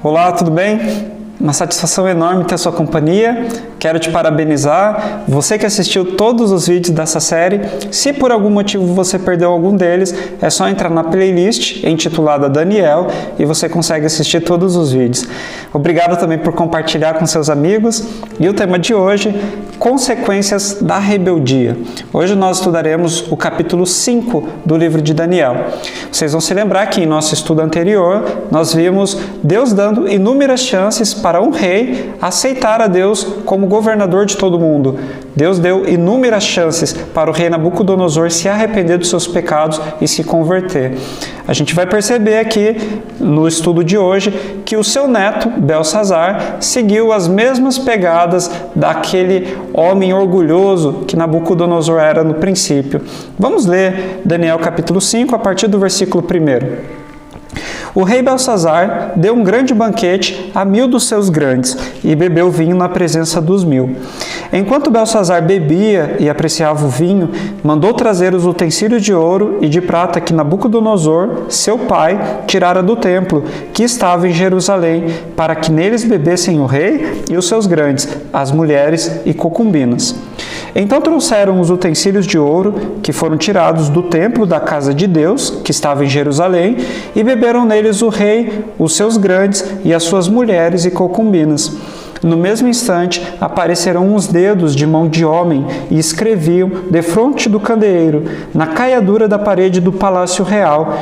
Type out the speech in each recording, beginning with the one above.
Olá, tudo bem? Uma satisfação enorme ter a sua companhia. Quero te parabenizar, você que assistiu todos os vídeos dessa série. Se por algum motivo você perdeu algum deles, é só entrar na playlist intitulada Daniel e você consegue assistir todos os vídeos. Obrigado também por compartilhar com seus amigos. E o tema de hoje, consequências da rebeldia. Hoje nós estudaremos o capítulo 5 do livro de Daniel. Vocês vão se lembrar que em nosso estudo anterior, nós vimos Deus dando inúmeras chances para um rei aceitar a Deus como governador de todo mundo. Deus deu inúmeras chances para o rei Nabucodonosor se arrepender dos seus pecados e se converter. A gente vai perceber aqui, no estudo de hoje, que o seu neto, Belsazar, seguiu as mesmas pegadas daquele homem orgulhoso que Nabucodonosor era no princípio. Vamos ler Daniel capítulo 5, a partir do versículo 1. O rei Belsazar deu um grande banquete a 1000 dos seus grandes e bebeu vinho na presença dos 1000. Enquanto Belsazar bebia e apreciava o vinho, mandou trazer os utensílios de ouro e de prata que Nabucodonosor, seu pai, tirara do templo, que estava em Jerusalém, para que neles bebessem o rei e os seus grandes, as mulheres e concubinas. Então trouxeram os utensílios de ouro que foram tirados do templo da casa de Deus, que estava em Jerusalém, e beberam neles o rei, os seus grandes e as suas mulheres e concubinas. No mesmo instante, apareceram uns dedos de mão de homem e escreviam defronte do candeeiro, na caiadura da parede do palácio real.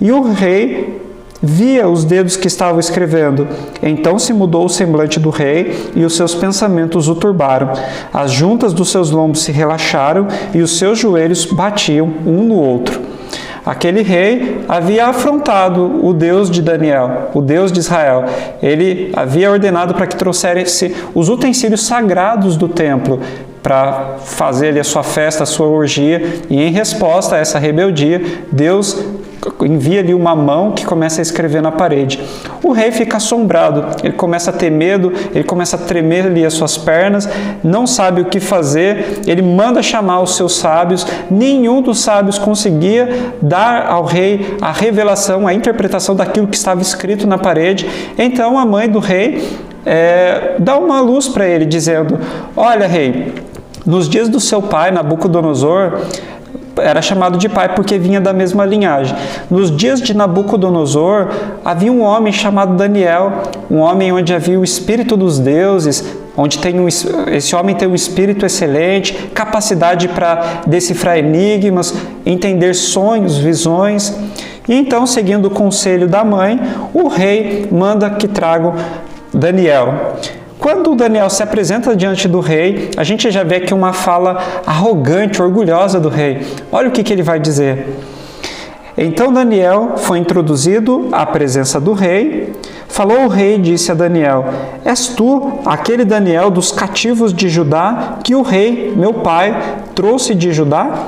E o rei via os dedos que estavam escrevendo. Então se mudou o semblante do rei e os seus pensamentos o turbaram. As juntas dos seus lombos se relaxaram e os seus joelhos batiam um no outro. Aquele rei havia afrontado o Deus de Daniel, o Deus de Israel. Ele havia ordenado para que trouxesse os utensílios sagrados do templo para fazer ali a sua festa, a sua orgia. E em resposta a essa rebeldia, Deus envia ali uma mão que começa a escrever na parede. O rei fica assombrado, ele começa a ter medo, ele começa a tremer ali as suas pernas, não sabe o que fazer, ele manda chamar os seus sábios, nenhum dos sábios conseguia dar ao rei a revelação, a interpretação daquilo que estava escrito na parede. Então a mãe do rei dá uma luz para ele, dizendo: olha, rei, nos dias do seu pai, Nabucodonosor, era chamado de pai porque vinha da mesma linhagem. Nos dias de Nabucodonosor, havia um homem chamado Daniel, um homem onde havia o espírito dos deuses, onde esse homem tem um espírito excelente, capacidade para decifrar enigmas, entender sonhos, visões. E então, seguindo o conselho da mãe, o rei manda que tragam Daniel. Quando Daniel se apresenta diante do rei, a gente já vê aqui uma fala arrogante, orgulhosa do rei. Olha o que ele vai dizer. Então Daniel foi introduzido à presença do rei. Falou o rei e disse a Daniel: és tu aquele Daniel dos cativos de Judá que o rei, meu pai, trouxe de Judá?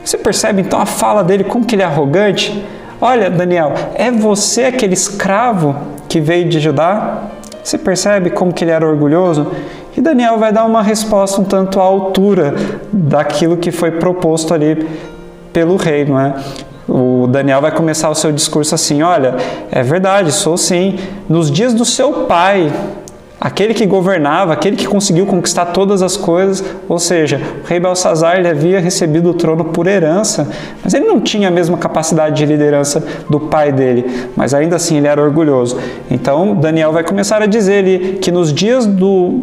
Você percebe então a fala dele, como que ele é arrogante? Olha, Daniel, é você aquele escravo que veio de Judá? Você percebe como que ele era orgulhoso? E Daniel vai dar uma resposta um tanto à altura daquilo que foi proposto ali pelo rei, não é? O Daniel vai começar o seu discurso assim: olha, é verdade, sou sim. Nos dias do seu pai, aquele que governava, aquele que conseguiu conquistar todas as coisas, ou seja, o rei Belsazar, ele havia recebido o trono por herança, mas ele não tinha a mesma capacidade de liderança do pai dele, mas ainda assim ele era orgulhoso. Então Daniel vai começar a dizer que nos dias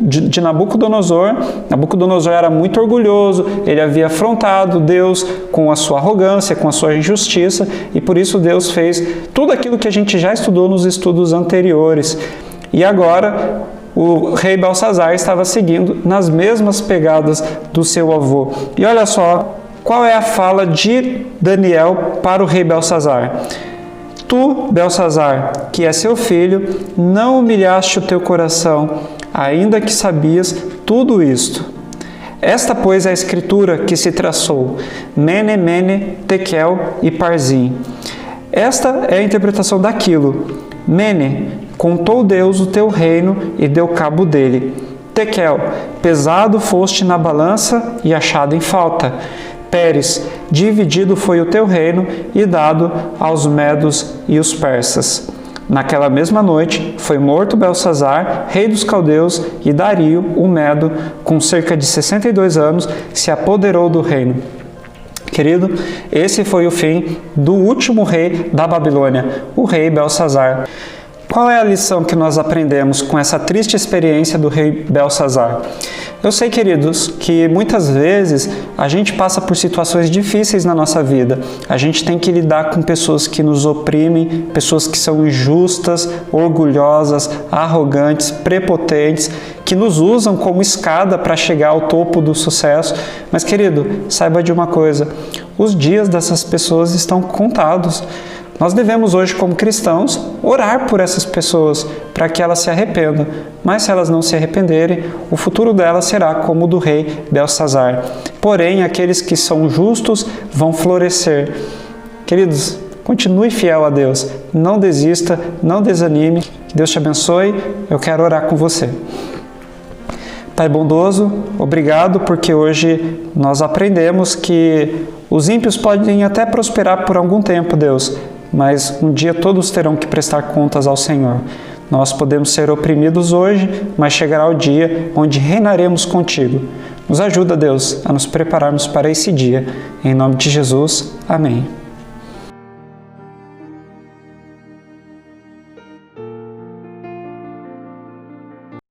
de Nabucodonosor, Nabucodonosor era muito orgulhoso, ele havia afrontado Deus com a sua arrogância, com a sua injustiça, e por isso Deus fez tudo aquilo que a gente já estudou nos estudos anteriores. E agora o rei Belsazar estava seguindo nas mesmas pegadas do seu avô. E olha só, qual é a fala de Daniel para o rei Belsazar? Tu, Belsazar, que é seu filho, não humilhaste o teu coração, ainda que sabias tudo isto. Esta, pois, é a escritura que se traçou, Mene, Mene, Tekel e Parzim. Esta é a interpretação daquilo. Mene, contou Deus o teu reino e deu cabo dele. Tekel, pesado foste na balança e achado em falta. Pérez, dividido foi o teu reino e dado aos medos e os persas. Naquela mesma noite foi morto Belsazar, rei dos caldeus, e Dario, o Medo, com cerca de 62 anos, se apoderou do reino. Querido, esse foi o fim do último rei da Babilônia, o rei Belsazar. Qual é a lição que nós aprendemos com essa triste experiência do rei Belsazar? Eu sei, queridos, que muitas vezes a gente passa por situações difíceis na nossa vida. A gente tem que lidar com pessoas que nos oprimem, pessoas que são injustas, orgulhosas, arrogantes, prepotentes, que nos usam como escada para chegar ao topo do sucesso. Mas, querido, saiba de uma coisa: os dias dessas pessoas estão contados. Nós devemos hoje, como cristãos, orar por essas pessoas para que elas se arrependam. Mas se elas não se arrependerem, o futuro delas será como o do rei Belsazar. Porém, aqueles que são justos vão florescer. Queridos, continue fiel a Deus. Não desista, não desanime. Que Deus te abençoe. Eu quero orar com você. Pai bondoso, obrigado porque hoje nós aprendemos que os ímpios podem até prosperar por algum tempo, Deus, mas um dia todos terão que prestar contas ao Senhor. Nós podemos ser oprimidos hoje, mas chegará o dia onde reinaremos contigo. Nos ajuda, Deus, a nos prepararmos para esse dia. Em nome de Jesus, amém.